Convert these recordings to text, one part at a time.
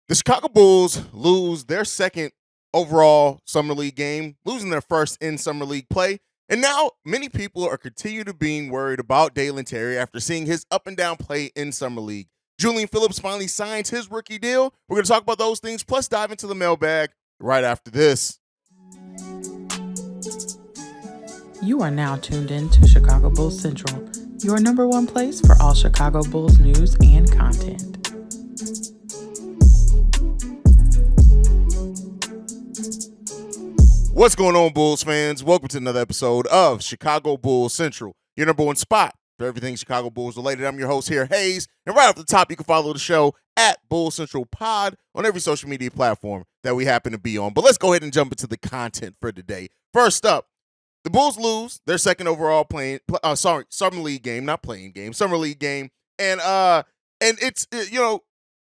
The Chicago Bulls lose their second overall Summer League game, losing their first in Summer League play. And now many people are continue to being worried about Dalen Terry after seeing his up and down play in Summer League. Julian Phillips finally signs his rookie deal. We're going to talk about those things, plus dive into the mailbag right after this. You are now tuned in to Chicago Bulls Central, your number one place for all Chicago Bulls news and content. What's going on, Bulls fans? Welcome to another episode of Chicago Bulls Central, your number one spot for everything Chicago Bulls related. I'm your host here, Haize, and right off the top, you can follow the show at Bulls Central Pod on every social media platform that we happen to be on. But let's go ahead and jump into the content for today. First up, the Bulls lose their second overall Summer League game, not playing game, Summer League game, and it's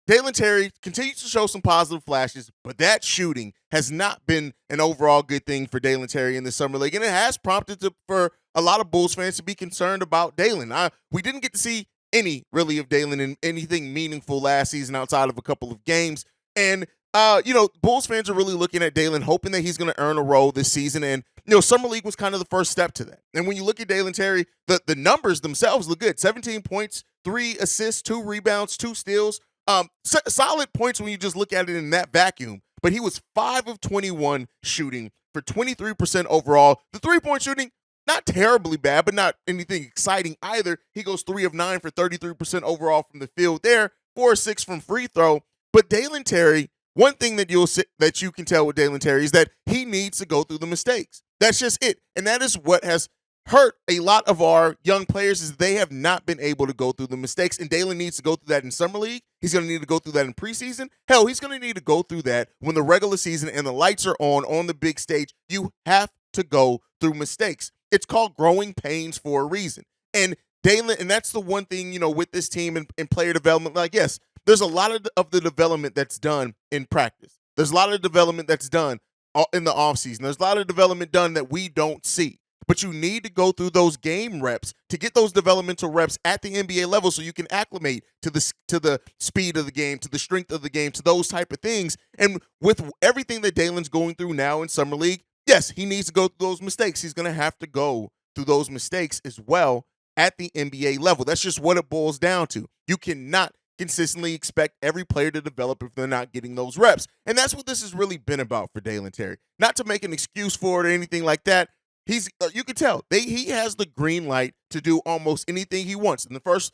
Dalen Terry continues to show some positive flashes, but that shooting has not been an overall good thing for Dalen Terry in the Summer League, and it has prompted for a lot of Bulls fans to be concerned about Dalen. We didn't get to see any, really, of Dalen in anything meaningful last season outside of a couple of games, and Bulls fans are really looking at Dalen, hoping that he's going to earn a role this season, and Summer League was kind of the first step to that. And when you look at Dalen Terry, the numbers themselves look good. 17 points, 3 assists, 2 rebounds, 2 steals. Solid points when you just look at it in that vacuum. But he was 5 of 21 shooting for 23% overall. The three-point shooting, not terribly bad, but not anything exciting either. He goes 3 of 9 for 33% overall from the field there, 4 of 6 from free throw. But Dalen Terry, one thing that you can tell with Dalen Terry is that he needs to go through the mistakes. That's just it. And that is what has hurt a lot of our young players, is they have not been able to go through the mistakes, and Dalen needs to go through that in Summer League. He's going to need to go through that in preseason. Hell, he's going to need to go through that when the regular season and the lights are on the big stage. You have to go through mistakes. It's called growing pains for a reason. And Dalen, and that's the one thing, with this team and player development, like, yes, there's a lot of the development that's done in practice. There's a lot of development that's done in the offseason. There's a lot of development done that we don't see. But you need to go through those game reps to get those developmental reps at the NBA level so you can acclimate to the speed of the game, to the strength of the game, to those type of things. And with everything that Dalen's going through now in Summer League, yes, he needs to go through those mistakes. He's going to have to go through those mistakes as well at the NBA level. That's just what it boils down to. You cannot consistently expect every player to develop if they're not getting those reps. And that's what this has really been about for Dalen Terry. Not to make an excuse for it or anything like that. You can tell he has the green light to do almost anything he wants. In the first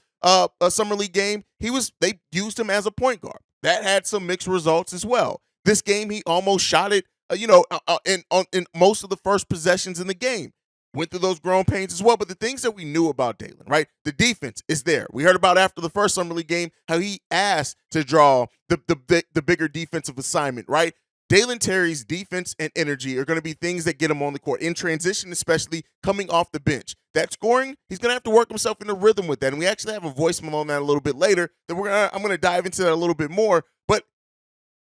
Summer League game, they used him as a point guard. That had some mixed results as well. This game, he almost shot it, in most of the first possessions in the game. Went through those growing pains as well. But the things that we knew about Dalen, right? The defense is there. We heard about after the first Summer League game how he asked to draw the bigger defensive assignment, right? Dalen Terry's defense and energy are going to be things that get him on the court, in transition, especially coming off the bench. That scoring, he's going to have to work himself into rhythm with that. And we actually have a voicemail on that a little bit later that I'm going to dive into that a little bit more. But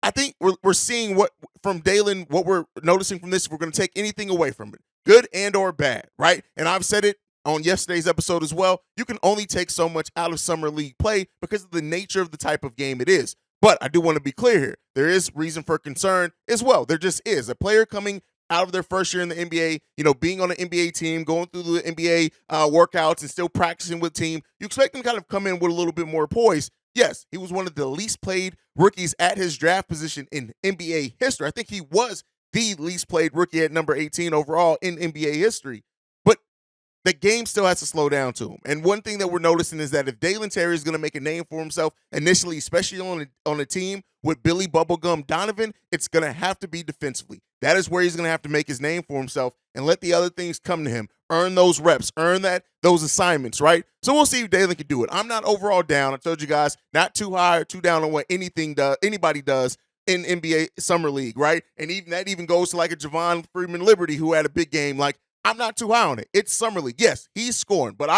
I think we're seeing what we're noticing from this, if we're going to take anything away from it, good and or bad, right? And I've said it on yesterday's episode as well. You can only take so much out of Summer League play because of the nature of the type of game it is. But I do want to be clear here. There is reason for concern as well. There just is. A player coming out of their first year in the NBA, being on an NBA team, going through the NBA workouts and still practicing with the team, you expect them to kind of come in with a little bit more poise. Yes, he was one of the least played rookies at his draft position in NBA history. I think he was the least played rookie at number 18 overall in NBA history. The game still has to slow down to him. And one thing that we're noticing is that if Dalen Terry is going to make a name for himself initially, especially on a team with Billy Bubblegum Donovan, it's going to have to be defensively. That is where he's going to have to make his name for himself and let the other things come to him. Earn those reps. Earn those assignments, right? So we'll see if Dalen can do it. I'm not overall down. I told you guys, not too high or too down on what anybody does in NBA Summer League, right? And that even goes to like a Javon Freeman Liberty who had a big game. Like, I'm not too high on it. It's Summer League. Yes, he's scoring, but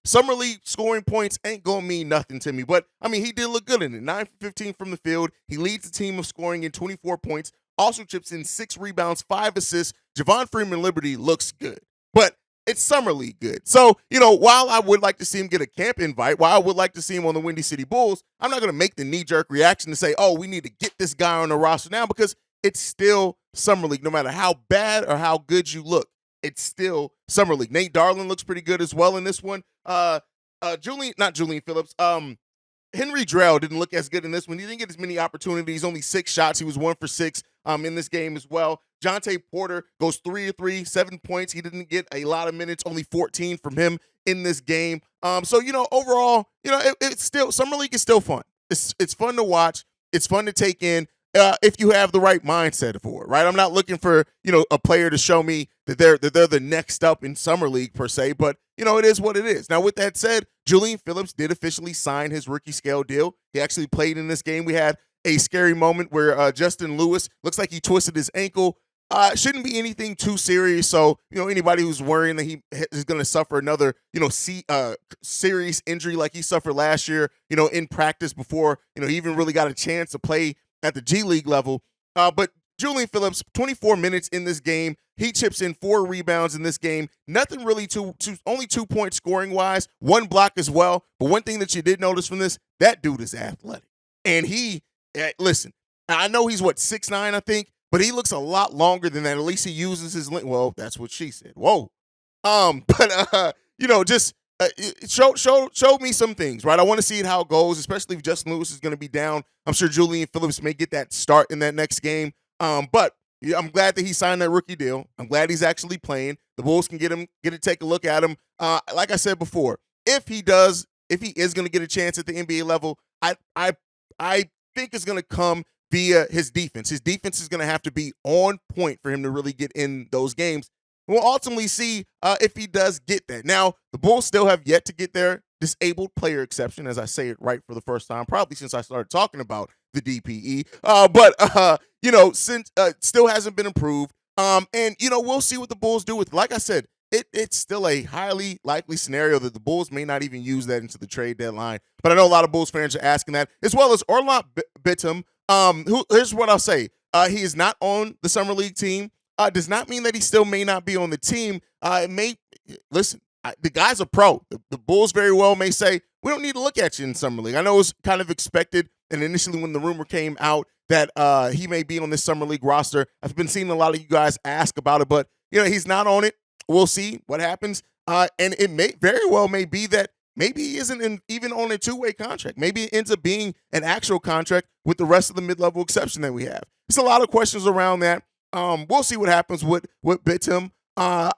Summer League scoring points ain't going to mean nothing to me. But, he did look good in it. 9 for 15 from the field. He leads the team of scoring in 24 points. Also chips in 6 rebounds, 5 assists. Javon Freeman Liberty looks good. But it's summer league good. So, while I would like to see him get a camp invite, while I would like to see him on the Windy City Bulls, I'm not going to make the knee-jerk reaction to say, oh, we need to get this guy on the roster now, because it's still summer league. No matter how bad or how good you look, it's still summer league. Nate Darling looks pretty good as well in this one. Julian Phillips. Henry Drell didn't look as good in this one. He didn't get as many opportunities, only 6 shots. He was 1 for 6 in this game as well. Jonte Porter goes 3 of 3, 7 points. He didn't get a lot of minutes, only 14 from him in this game. So, overall, it's still, summer league is still fun. It's fun to watch. It's fun to take in. If you have the right mindset for it, right? I'm not looking for, a player to show me that they're the next up in summer league per se, but it is what it is. Now, with that said, Julian Phillips did officially sign his rookie scale deal. He actually played in this game. We had a scary moment where Justin Lewis looks like he twisted his ankle. Shouldn't be anything too serious. So, anybody who's worrying that he is going to suffer another, serious injury like he suffered last year, in practice before, he even really got a chance to play at the G League level. But Julian Phillips, 24 minutes in this game. He chips in 4 rebounds in this game. Nothing really only 2 points scoring wise, 1 block as well. But one thing that you did notice from this, that dude is athletic. And listen, I know he's 6'9", I think, but he looks a lot longer than that. At least he uses his length. Well, that's what she said. Whoa. Just show me some things, right? I want to see how it goes, especially if Justin Lewis is going to be down. I'm sure Julian Phillips may get that start in that next game. But I'm glad that he signed that rookie deal. I'm glad he's actually playing. The Bulls can get to take a look at him. Like I said before, if he is going to get a chance at the NBA level, I think it's going to come via his defense. His defense is going to have to be on point for him to really get in those games. We'll ultimately see if he does get that. Now, the Bulls still have yet to get their disabled player exception, as I say it right for the first time, probably since I started talking about the DPE. Since still hasn't been approved. We'll see what the Bulls do with it. Like I said, it's still a highly likely scenario that the Bulls may not even use that into the trade deadline. But I know a lot of Bulls fans are asking that, as well as Orlant Bitum. Here's what I'll say. He is not on the Summer League team. Does not mean that he still may not be on the team. The guy's a pro. The Bulls very well may say, we don't need to look at you in Summer League. I know it was kind of expected, and initially when the rumor came out that he may be on this Summer League roster, I've been seeing a lot of you guys ask about it, but he's not on it. We'll see what happens. And it may very well may be that maybe he isn't even on a 2-way contract. Maybe it ends up being an actual contract with the rest of the mid-level exception that we have. There's a lot of questions around that. We'll see what happens with Bitum. I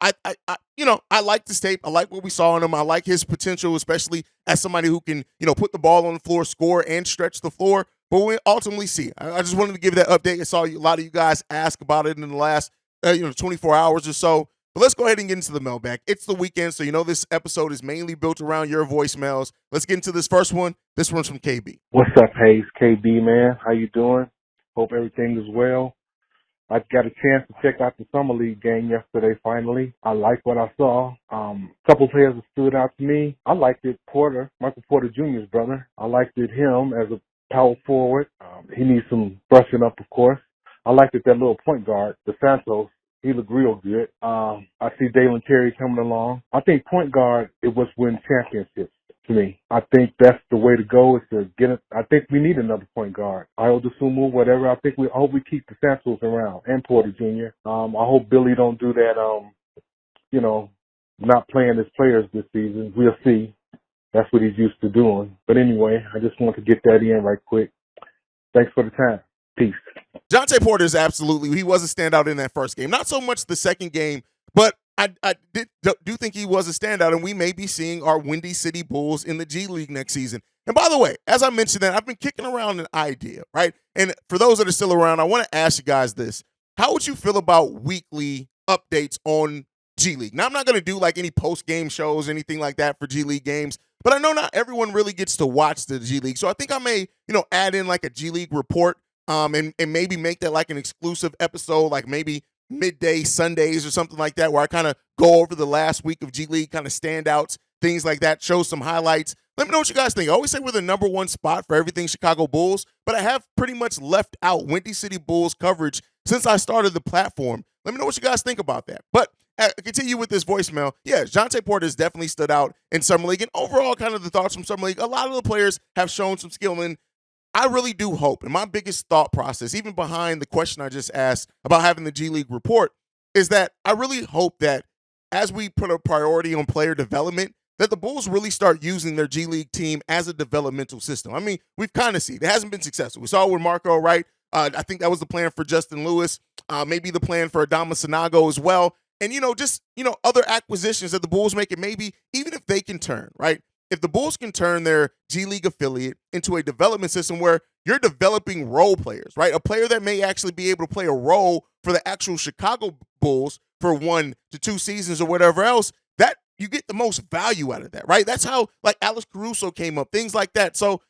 like this tape. I like what we saw in him. I like his potential, especially as somebody who can, put the ball on the floor, score, and stretch the floor. But we'll ultimately see. I just wanted to give that update. I saw a lot of you guys ask about it in the last, 24 hours or so. But let's go ahead and get into the mailbag. It's the weekend, so this episode is mainly built around your voicemails. Let's get into this first one. This one's from KB. What's up, Haize? KB, man. How you doing? Hope everything is well. I got a chance to check out the Summer League game yesterday, finally. I like what I saw. Couple players that stood out to me. I liked it, Michael Porter Jr.'s brother. I liked it, him as a power forward. He needs some brushing up, of course. I liked it, that little point guard, the Santos. He looked real good. I see Dalen Terry coming along. I think point guard, it was win championships to me. I think that's the way to go, is to get it. I think we need another point guard. Ayo Dosunmu, whatever. I hope we keep the Santos around and Porter Jr. I hope Billy don't do that, not playing his players this season. We'll see. That's what he's used to doing. But anyway, I just want to get that in right quick. Thanks for the time. Peace. Jonte Porter is absolutely, he was a standout in that first game. Not so much the second game, but I do think he was a standout, and we may be seeing our Windy City Bulls in the G League next season. And by the way, as I mentioned that, I've been kicking around an idea, right? And for those that are still around, I want to ask you guys this. How would you feel about weekly updates on G League? Now, I'm not going to do like any post-game shows, anything like that for G League games, but I know not everyone really gets to watch the G League. So I think I may, add in like a G League report and maybe make that like an exclusive episode, like maybe midday Sundays or something like that, where I kind of go over the last week of G League kind of standouts, things like that, show some highlights. Let me know what you guys think. I always say we're the number one spot for everything Chicago Bulls, but I have pretty much left out Windy City Bulls coverage since I started the platform. Let me know what you guys think about that. But continue with this voicemail. Yeah, Jonte Porter has definitely stood out in Summer League. And overall, kind of the thoughts from Summer League, a lot of the players have shown some skill. And I really do hope, and my biggest thought process, even behind the question I just asked about having the G League report, is that I really hope that as we put a priority on player development, that the Bulls really start using their G League team as a developmental system. I mean, we've kind of seen it hasn't been successful. We saw it with Marco, right? I think that was the plan for Justin Lewis, maybe the plan for Adama Sanago as well. And, just, other acquisitions that the Bulls make, and maybe even if they can turn, right? If the Bulls can turn their G League affiliate into a development system where you're developing role players, right? A player that may actually be able to play a role for the actual Chicago Bulls for 1 to 2 seasons or whatever else, that you get the most value out of that, right? That's how, like, Alex Caruso came up, things like that. So,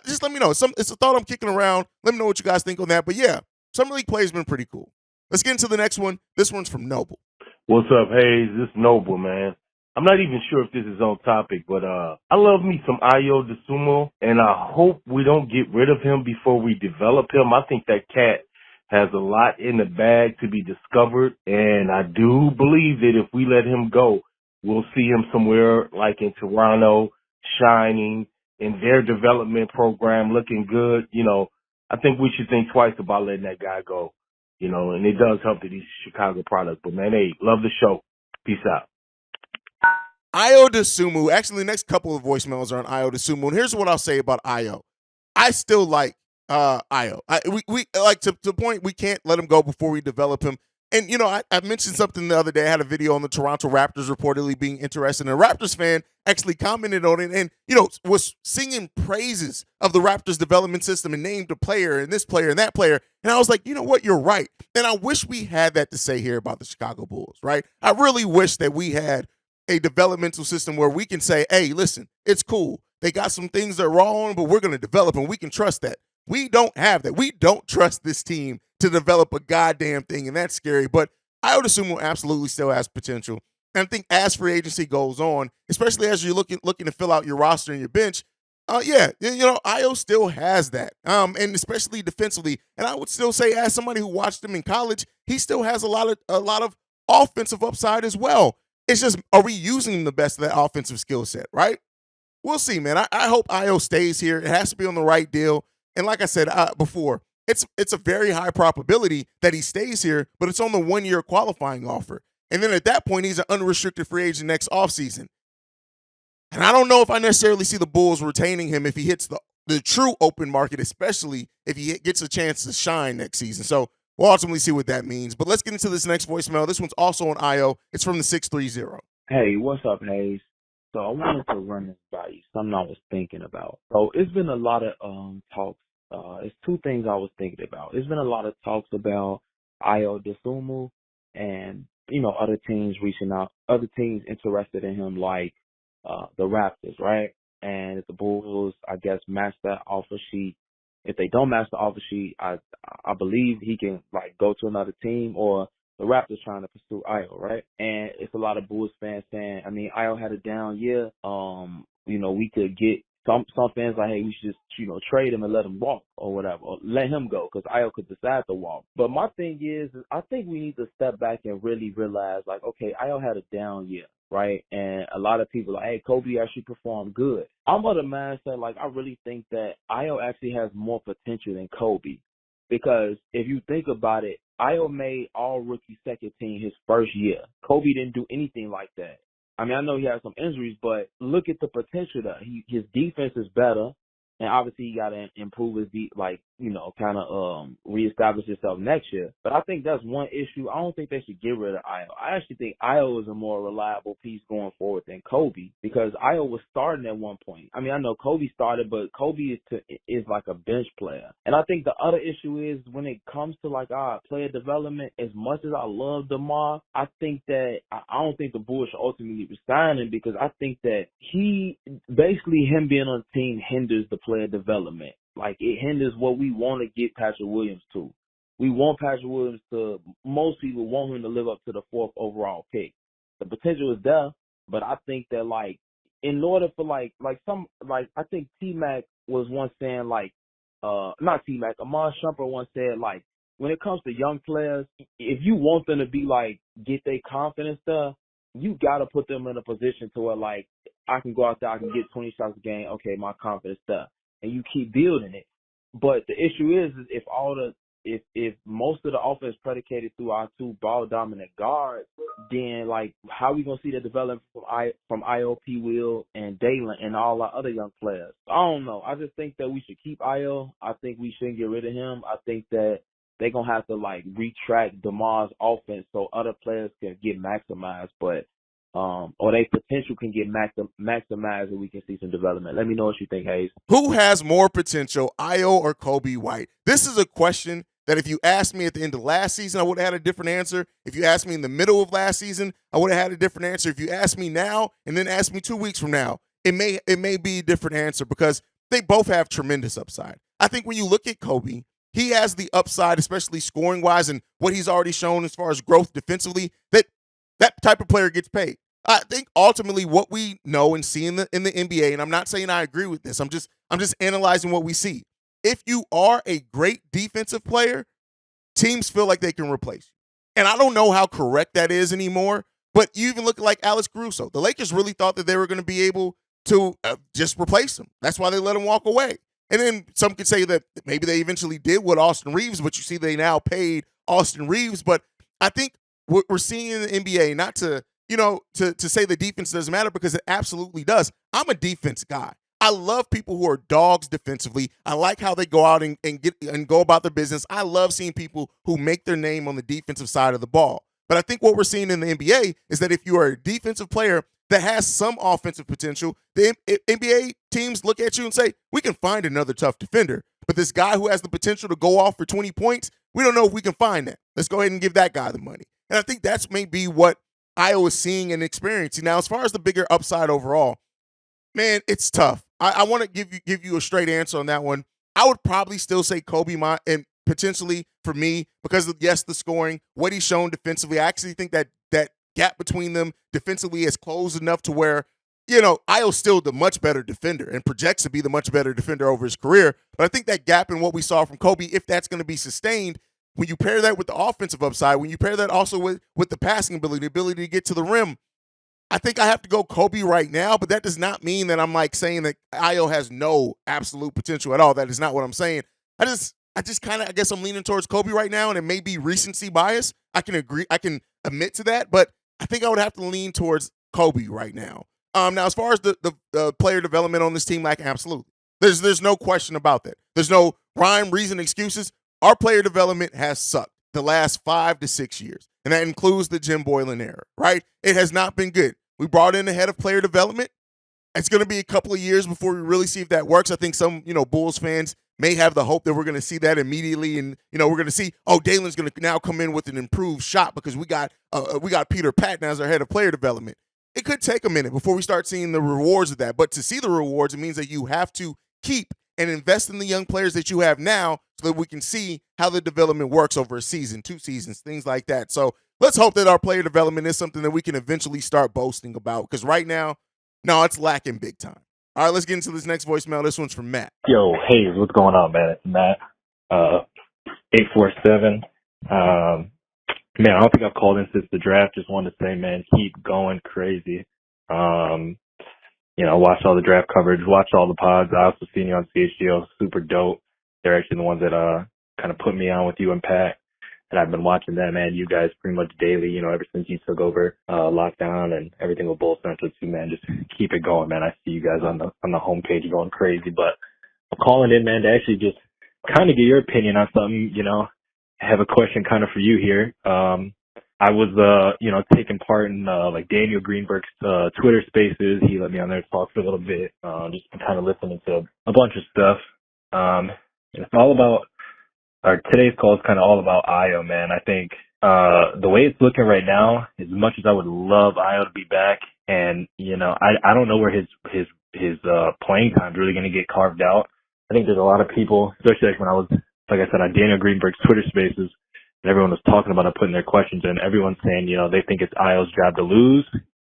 just let me know. It's a thought I'm kicking around. Let me know what you guys think on that. But yeah, Summer League play has been pretty cool. Let's get into the next one. This one's from Noble. What's up, Haize? This is Noble, man. I'm not even sure if this is on topic, but I love me some Ayo Dosunmu, and I hope we don't get rid of him before we develop him. I think that cat has a lot in the bag to be discovered, and I do believe that if we let him go, we'll see him somewhere like in Toronto, shining, in their development program, looking good. I think we should think twice about letting that guy go, and it does help that he's a Chicago product. But, man, hey, love the show. Peace out. Ayo Dosunmu. Actually, the next couple of voicemails are on Ayo Dosunmu. And here's what I'll say about Ayo. I still like Ayo. We like to the point we can't let him go before we develop him. And, I mentioned something the other day. I had a video on the Toronto Raptors reportedly being interested. And a Raptors fan actually commented on it and, was singing praises of the Raptors development system and named a player and this player and that player. And I was like, you know what? You're right. And I wish we had that to say here about the Chicago Bulls, right? I really wish that we had a developmental system where we can say, hey, listen, it's cool. They got some things that are wrong, but we're going to develop and we can trust that. We don't have that. We don't trust this team to develop a goddamn thing, and that's scary. But Ayo Dosunmu absolutely still has potential. And I think as free agency goes on, especially as you're looking to fill out your roster and your bench, Ayo still has that, and especially defensively. And I would still say, as somebody who watched him in college, he still has a lot of offensive upside as well. It's just, are we using the best of that offensive skill set, right? We'll see, man. I hope Ayo stays here. It has to be on the right deal. And like I said before, it's a very high probability that he stays here, but it's on the 1-year qualifying offer. And then at that point, he's an unrestricted free agent next offseason. And I don't know if I necessarily see the Bulls retaining him if he hits the true open market, especially if he gets a chance to shine next season. So we'll ultimately see what that means. But let's get into this next voicemail. This one's also on Ayo. It's from the 630. Hey, what's up, Haize? So I wanted to run this by you, something I was thinking about. So it's been a lot of talks. It's two things I was thinking about. It's been a lot of talks about Ayo Dosunmu and, other teams reaching out, other teams interested in him like the Raptors, right? And if the Bulls, I guess, match that offer sheet, if they don't match the offer sheet, I believe he can, go to another team, or the Raptors trying to pursue Ayo, right? And it's a lot of Bulls fans saying, Ayo had a down year. We could get some fans like, hey, we should just, trade him and let him walk or whatever, or let him go because Ayo could decide to walk. But my thing is I think we need to step back and really realize, okay, Ayo had a down year, right? And a lot of people are like, hey, Kobe actually performed good. I'm of the mindset, I really think that Ayo actually has more potential than Kobe. Because if you think about it, Ayo made all rookie second team his first year. Kobe didn't do anything like that. I know he had some injuries, but look at the potential there. His defense is better, and obviously he got to improve his reestablish himself next year. But I think that's one issue. I don't think they should get rid of Ayo. I actually think Ayo is a more reliable piece going forward than Kobe, because Ayo was starting at one point. I know Kobe started, but Kobe is like a bench player. And I think the other issue is when it comes to player development, as much as I love DeMar, I think that I don't think the Bulls should ultimately resign him, because I think that him being on the team hinders the player development. It hinders what we want to get Patrick Williams to. We want Patrick Williams to, most people want him to live up to the 4th overall pick. The potential is there, but I think that in order for I think T-Mac was once saying not T-Mac, Amon Shumpert once said when it comes to young players, if you want them to be like get their confidence stuff, you gotta put them in a position to where like I can go out there, I can get 20 shots a game. Okay, my confidence stuff, and you keep building it. But the issue is if most of the offense predicated through our two ball dominant guards, then like how we gonna see the development from IOP Will and Dalen and all our other young players? I don't know. I just think that we should keep Ayo. I think we shouldn't get rid of him. I think that they're gonna have to like retract DeMar's offense so other players can get maximized, but or their potential can get maximized and we can see some development. Let me know what you think, Haize. Who has more potential, Ayo or Kobe White? This is a question that if you asked me at the end of last season, I would have had a different answer. If you asked me in the middle of last season, I would have had a different answer. If you asked me now and then asked me 2 weeks from now, it may be a different answer because they both have tremendous upside. I think when you look at Kobe, he has the upside, especially scoring-wise and what he's already shown as far as growth defensively, that type of player gets paid. I think ultimately what we know and see in the NBA, and I'm not saying I agree with this, I'm just analyzing what we see. If you are a great defensive player, teams feel like they can replace you. And I don't know how correct that is anymore, but you even look like Alex Caruso. The Lakers really thought that they were going to be able to just replace him. That's why they let him walk away. And then some could say that maybe they eventually did with Austin Reeves, but you see they now paid Austin Reeves. But I think what we're seeing in the NBA, not to say the defense doesn't matter because it absolutely does. I'm a defense guy. I love people who are dogs defensively. I like how they go out and go about their business. I love seeing people who make their name on the defensive side of the ball. But I think what we're seeing in the NBA is that if you are a defensive player that has some offensive potential, the NBA teams look at you and say, we can find another tough defender. But this guy who has the potential to go off for 20 points, we don't know if we can find that. Let's go ahead and give that guy the money. And I think that's maybe what Ayo is seeing and experiencing. Now, as far as the bigger upside overall, man, it's tough. I want to give you a straight answer on that one. I would probably still say Kobe, and potentially for me, because of, yes, the scoring, what he's shown defensively. I actually think that gap between them defensively is closed enough to where, Ayo's still the much better defender and projects to be the much better defender over his career. But I think that gap in what we saw from Kobe, if that's going to be sustained, when you pair that with the offensive upside, when you pair that also with the passing ability, the ability to get to the rim, I think I have to go Kobe right now, but that does not mean that I'm like saying that Ayo has no absolute potential at all. That is not what I'm saying. I just kind of, I guess I'm leaning towards Kobe right now, and it may be recency bias. I can admit to that, but I think I would have to lean towards Kobe right now. Now, as far as the player development on this team, like absolutely. There's no question about that. There's no rhyme, reason, excuses. Our player development has sucked the last 5 to 6 years, and that includes the Jim Boylan era, right? It has not been good. We brought in the head of player development. It's going to be a couple of years before we really see if that works. I think some, Bulls fans may have the hope that we're going to see that immediately, and we're going to see, Dalen's going to now come in with an improved shot because we got Peter Patton as our head of player development. It could take a minute before we start seeing the rewards of that, but to see the rewards, it means that you have to keep and invest in the young players that you have now so that we can see how the development works over a season, 2 seasons, things like that. So let's hope that our player development is something that we can eventually start boasting about, because right now, no, it's lacking big time. All right, let's get into this next voicemail. This one's from Matt. Yo, Haize, what's going on, man? It's Matt, 847. Man, I don't think I've called in since the draft. Just wanted to say, man, keep going crazy. Watched all the draft coverage, watched all the pods. I also seen you on CHGO, super dope. They're actually the ones that kind of put me on with you and Pat. And I've been watching them, man. You guys pretty much daily, ever since you took over lockdown and everything with Bull Central too, man. Just keep it going, man. I see you guys on the homepage going crazy. But I'm calling in, man, to actually just kind of get your opinion on something. I have a question kind of for you here. I was, taking part in like Daniel Greenberg's Twitter Spaces. He let me on there to talk for a little bit, just kind of listening to a bunch of stuff. It's all about. Today's call is kind of all about Ayo, man. I think the way it's looking right now, as much as I would love Ayo to be back, and I don't know where his playing time is really going to get carved out. I think there's a lot of people, especially like when I was, like I said, on Daniel Greenberg's Twitter Spaces, and everyone was talking about it, putting their questions in. Everyone's saying, they think it's Ayo's job to lose,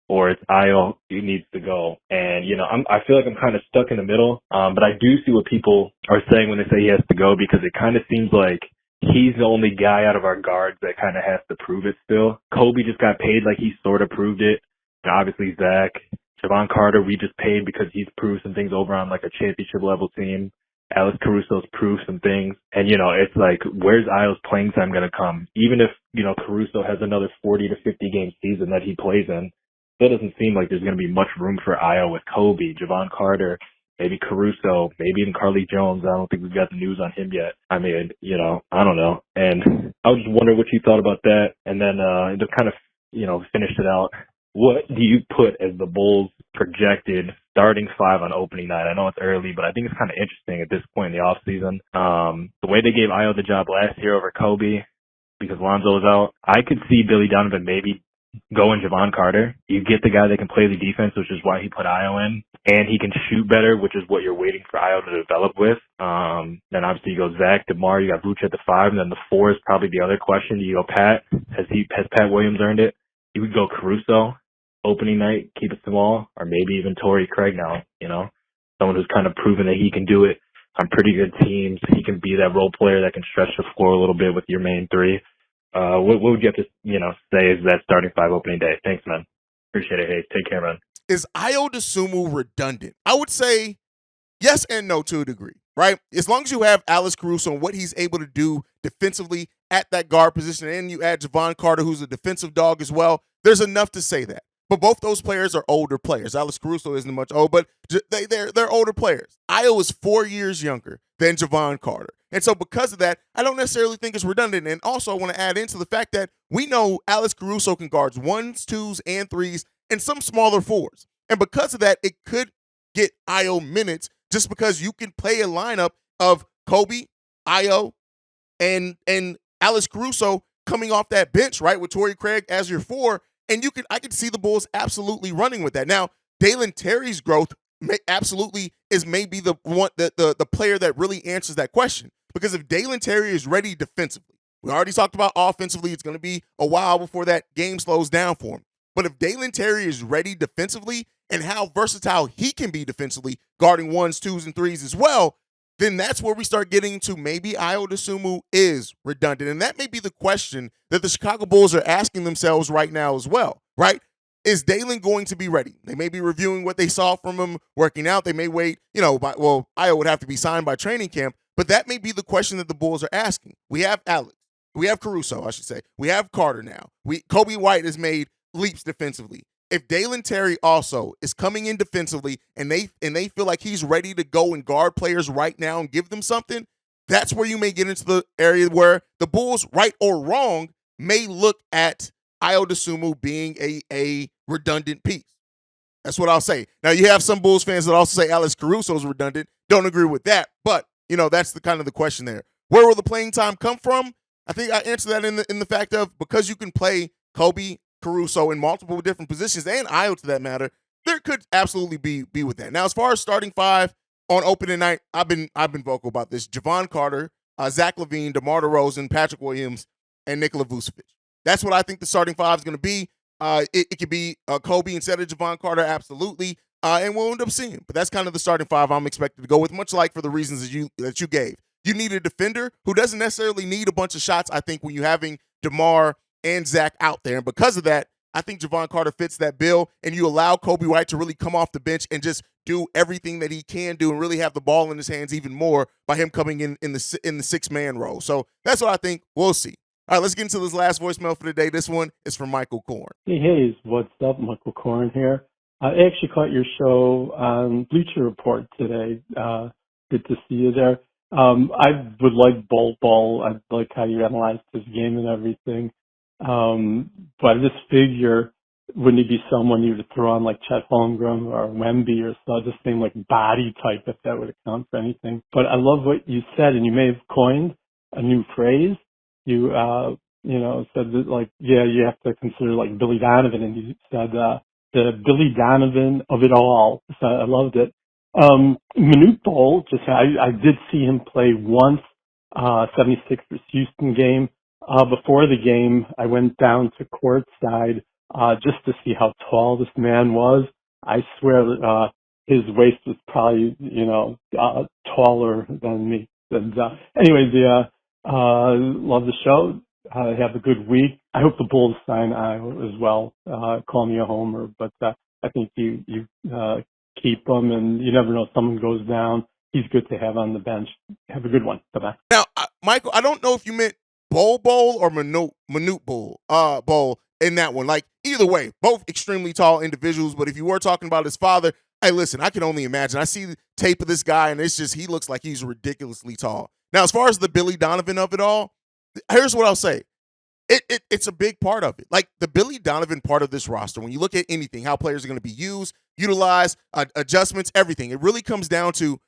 or it's Ayo who needs to go. And, I feel like I'm kind of stuck in the middle. But I do see what people are saying when they say he has to go, because it kind of seems like he's the only guy out of our guards that kind of has to prove it still. Kobe just got paid like he sort of proved it. And obviously Zach. Javon Carter, we just paid because he's proved some things over on like a championship level team. Alex Caruso's proved some things. And, it's like, where's Ayo's playing time going to come? Even if, Caruso has another 40 to 50 game season that he plays in, still doesn't seem like there's going to be much room for Ayo with Kobe, Javon Carter, maybe Caruso, maybe even Carly Jones. I don't think we've got the news on him yet. I mean, I don't know. And I was just wondering what you thought about that. And then, to kind of, finish it out. What do you put as the Bulls' projected starting five on opening night? I know it's early, but I think it's kind of interesting at this point in the offseason. The way they gave Ayo the job last year over Kobe because Lonzo was out, I could see Billy Donovan maybe going Javon Carter. You get the guy that can play the defense, which is why he put Ayo in, and he can shoot better, which is what you're waiting for Ayo to develop with. Then obviously you go Zach, DeMar, you got Vooch at the 5, and then the 4 is probably the other question. You go Pat. Has Pat Williams earned it? You would go Caruso. Opening night, keep it small, or maybe even Torrey Craig now, someone who's kind of proven that he can do it on pretty good teams. He can be that role player that can stretch the floor a little bit with your main 3. What would you have to, say is that starting 5 opening day? Thanks, man. Appreciate it, Haize. Take care, man. Is Ayo Dosunmu redundant? I would say yes and no to a degree, right? As long as you have Alex Caruso and what he's able to do defensively at that guard position, and you add Javon Carter, who's a defensive dog as well, there's enough to say that. But both those players are older players. Alex Caruso isn't much old, but they're older players. Ayo is 4 years younger than Javon Carter. And so because of that, I don't necessarily think it's redundant. And also I want to add into the fact that we know Alex Caruso can guard 1s, 2s, and 3s, and some smaller 4s. And because of that, it could get Ayo minutes just because you can play a lineup of Kobe, Ayo, and Alex Caruso coming off that bench, right, with Torrey Craig as your 4. And I could see the Bulls absolutely running with that. Now, Dalen Terry's growth absolutely is maybe the player that really answers that question. Because if Dalen Terry is ready defensively, we already talked about offensively, it's going to be a while before that game slows down for him. But if Dalen Terry is ready defensively and how versatile he can be defensively, guarding 1s, 2s, and 3s as well, then that's where we start getting to maybe Ayo Dosunmu is redundant. And that may be the question that the Chicago Bulls are asking themselves right now as well, right? Is Dalen going to be ready? They may be reviewing what they saw from him working out. They may wait, Ayo would have to be signed by training camp, but that may be the question that the Bulls are asking. We have Alex. We have Caruso, I should say. We have Carter now. Kobe White has made leaps defensively. If Dalen Terry also is coming in defensively and they feel like he's ready to go and guard players right now and give them something, that's where you may get into the area where the Bulls, right or wrong, may look at Ayo Dosunmu being a redundant piece. That's what I'll say. Now, you have some Bulls fans that also say Alex Caruso is redundant. Don't agree with that, but that's the kind of the question there. Where will the playing time come from? I think I answered that in the fact of because you can play Kobe, Caruso in multiple different positions, and Ayo to that matter, there could absolutely be with that. Now, as far as starting 5 on opening night, I've been vocal about this. Javon Carter, Zach LaVine, DeMar DeRozan, Patrick Williams, and Nikola Vucevic. That's what I think the starting 5 is going to be. It could be Kobe instead of Javon Carter, absolutely, and we'll end up seeing. But that's kind of the starting 5 I'm expected to go with, much like for the reasons that you gave. You need a defender who doesn't necessarily need a bunch of shots, I think, when you're having DeMar and Zach out there. And because of that, I think Javon Carter fits that bill, and you allow Kobe White to really come off the bench and just do everything that he can do and really have the ball in his hands even more by him coming in the 6-man role. So that's what I think. We'll see. All right, let's get into this last voicemail for the day. This one is from Michael Korn. Hey, Haize, what's up? Michael Korn here. I actually caught your show on Bleacher Report today. Good to see you there. I would like Bolt Ball. I like how you analyzed his game and everything. But I just figure, wouldn't he be someone you would throw on like Chet Holmgren or Wemby or so, the same like body type if that would account for anything. But I love what you said, and you may have coined a new phrase. You, said that like, yeah, you have to consider like Billy Donovan, and you said, the Billy Donovan of it all. So I loved it. Manute Bol, I did see him play once, 76ers Houston game. Before the game, I went down to courtside, just to see how tall this man was. I swear, his waist was probably, taller than me. And, anyway, Love the show. Have a good week. I hope the Bulls sign Ayo as well. Call me a homer, but I think you keep him, and you never know if someone goes down. He's good to have on the bench. Have a good one. Bye-bye. Now, Michael, I don't know if you meant Bowl or Manute Bowl in that one. Like, either way, both extremely tall individuals, but if you were talking about his father, hey, listen, I can only imagine. I see the tape of this guy, and it's just, he looks like he's ridiculously tall. Now, as far as the Billy Donovan of it all, here's what I'll say. It's a big part of it. Like, the Billy Donovan part of this roster, when you look at anything, how players are going to be used, utilized, adjustments, everything, it really comes down to,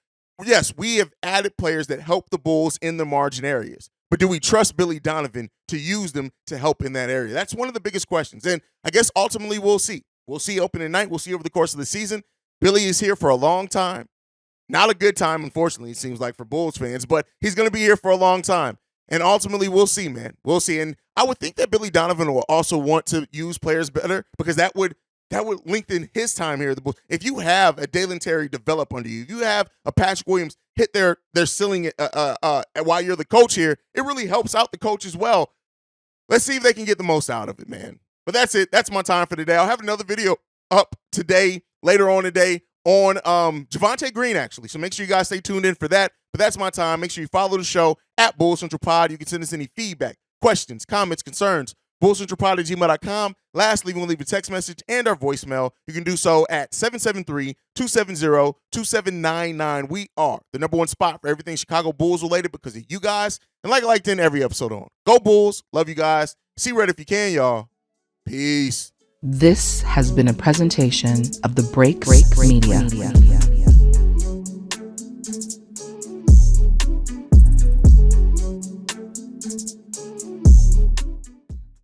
yes, we have added players that help the Bulls in the margin areas. But do we trust Billy Donovan to use them to help in that area? That's one of the biggest questions. And I guess ultimately we'll see. We'll see opening night. We'll see over the course of the season. Billy is here for a long time. Not a good time, unfortunately, it seems like for Bulls fans, but he's going to be here for a long time. And ultimately, we'll see, man. We'll see. And I would think that Billy Donovan will also want to use players better because that would lengthen his time here at the Bulls. If you have a Dalen Terry develop under you, if you have a Patrick Williams hit their ceiling while you're the coach here, it really helps out the coach as well. Let's see if they can get the most out of it, man. But that's it. That's my time for today. I'll have another video up today, later on today, on Javonte Green, actually. So make sure you guys stay tuned in for that. But that's my time. Make sure you follow the show at Bull Central Pod. You can send us any feedback, questions, comments, concerns, bullcentralpod@gmail.com. Lastly, we'll leave a text message and our voicemail. You can do so at 773-270-2799. We are the #1 spot for everything Chicago Bulls related because of you guys. And like I like to end every episode on, go Bulls. Love you guys. See red if you can, y'all. Peace. This has been a presentation of the Break Media.